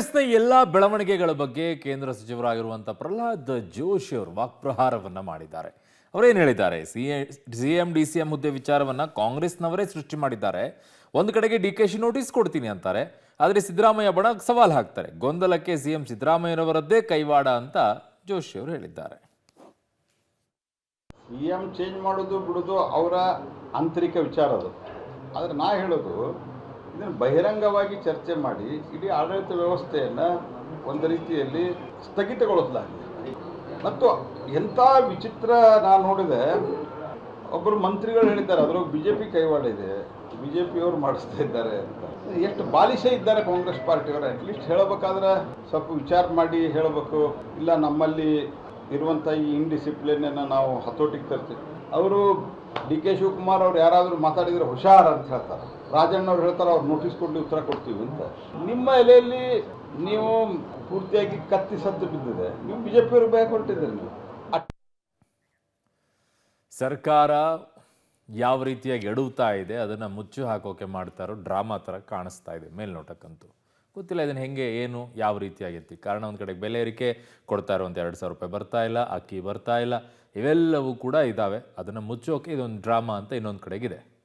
ಕಾಂಗ್ರೆಸ್ನ ಎಲ್ಲ ಬೆಳವಣಿಗೆಗಳ ಬಗ್ಗೆ ಕೇಂದ್ರ ಸಚಿವರಾಗಿರುವಂಥ ಪ್ರಹ್ಲಾದ್ ಜೋಶಿ ಅವರು ವಾಕ್ಪ್ರಹಾರವನ್ನ ಮಾಡಿದ್ದಾರೆ. ಅವರೇನು ಹೇಳಿದ್ದಾರೆ? ಸಿಎಂ ಡಿಸಿಎಂ ಹುದ್ದೆ ವಿಚಾರವನ್ನ ಕಾಂಗ್ರೆಸ್ನವರೇ ಸೃಷ್ಟಿ ಮಾಡಿದ್ದಾರೆ. ಒಂದು ಕಡೆಗೆ ಡಿಕೆಶಿ ನೋಟಿಸ್ ಕೊಡ್ತೀನಿ ಅಂತಾರೆ, ಆದರೆ ಸಿದ್ದರಾಮಯ್ಯ ಬಣ ಸವಾಲ್ ಹಾಕ್ತಾರೆ. ಗೊಂದಲಕ್ಕೆ ಸಿಎಂ ಸಿದ್ದರಾಮಯ್ಯನವರದ್ದೇ ಕೈವಾಡ ಅಂತ ಜೋಶಿ ಅವರು ಹೇಳಿದ್ದಾರೆ. ಸಿಎಂ ಚೇಂಜ್ ಮಾಡೋದು ಬಿಡೋದು ಅವರ ಆಂತರಿಕ ವಿಚಾರ ಅದು. ಆದರೆ ನಾ ಹೇಳೋದು, ಇದನ್ನು ಬಹಿರಂಗವಾಗಿ ಚರ್ಚೆ ಮಾಡಿ ಇಡೀ ಆಡಳಿತ ವ್ಯವಸ್ಥೆಯನ್ನು ಒಂದು ರೀತಿಯಲ್ಲಿ ಸ್ಥಗಿತಗೊಳಿಸಲಾಗಿದೆ. ಮತ್ತು ಎಂಥ ವಿಚಿತ್ರ ನಾನು ನೋಡಿದೆ, ಒಬ್ಬರು ಮಂತ್ರಿಗಳು ಹೇಳಿದ್ದಾರೆ ಅದರೊಳಗೆ ಬಿ ಜೆ ಪಿ ಕೈವಾಡ ಇದೆ, ಬಿ ಜೆ ಪಿಯವರು ಮಾಡಿಸ್ತಾ ಇದ್ದಾರೆ ಅಂತ. ಎಷ್ಟು ಬಾಲಿಶ ಇದ್ದಾರೆ ಕಾಂಗ್ರೆಸ್ ಪಾರ್ಟಿಯವರು. ಅಟ್ಲೀಸ್ಟ್ ಹೇಳಬೇಕಾದ್ರೆ ಸ್ವಲ್ಪ ವಿಚಾರ ಮಾಡಿ ಹೇಳಬೇಕು. ಇಲ್ಲ, ನಮ್ಮಲ್ಲಿ ಇರುವಂಥ ಈ ಇನ್ಡಿಸಿಪ್ಲಿನನ್ನು ನಾವು ಹತೋಟಿಗೆ ತರ್ತೀವಿ. ಅವರು ಡಿ ಕೆ ಶಿವಕುಮಾರ್ ಅವ್ರು ಯಾರಾದರೂ ಮಾತಾಡಿದರೆ ಹುಷಾರ್ ಅಂತ ಹೇಳ್ತಾರೆ. ರಾಜಣ್ಣವ್ರು ಹೇಳ್ತಾರೆ ಅವ್ರು ನೋಟಿಸ್ ಕೊಟ್ಟು ಉತ್ತರ ಕೊಡ್ತೀವಿ ಅಂತ. ನಿಮ್ಮ ಎಲೆಯಲ್ಲಿ ನೀವು ಪೂರ್ತಿಯಾಗಿ ಕತ್ತಿ ಸತ್ತು ಬಿದ್ದಿದೆ. ನೀವು ಬಿ ಜೆ ಪಿಯವರು ಬೇಕು ಹೊರಟಿದ್ದೀರಿ. ನೀವು ಸರ್ಕಾರ ಯಾವ ರೀತಿಯಾಗಿ ಎಡುತ್ತಾ ಇದೆ ಅದನ್ನು ಮುಚ್ಚು ಹಾಕೋಕೆ ಮಾಡ್ತಾರೋ ಡ್ರಾಮಾ ಥರ ಕಾಣಿಸ್ತಾ ಇದೆ ಮೇಲ್ನೋಟಕ್ಕಂತೂ. ಗೊತ್ತಿಲ್ಲ ಇದನ್ನು ಹೆಂಗೆ ಏನು ಯಾವ ರೀತಿಯಾಗಿತ್ತು. ಕಾರಣ ಒಂದು ಕಡೆಗೆ ಬೆಲೆ ಏರಿಕೆ ಕೊಡ್ತಾ ಇರುವಂಥ 2,000 ರೂಪಾಯಿ ಬರ್ತಾ ಇಲ್ಲ, ಅಕ್ಕಿ ಬರ್ತಾ ಇಲ್ಲ, ಇವೆಲ್ಲವೂ ಕೂಡ ಇದ್ದಾವೆ. ಅದನ್ನು ಮುಚ್ಚೋಕೆ ಇದೊಂದು ಡ್ರಾಮಾ ಅಂತ ಇನ್ನೊಂದು ಕಡೆಗಿದೆ.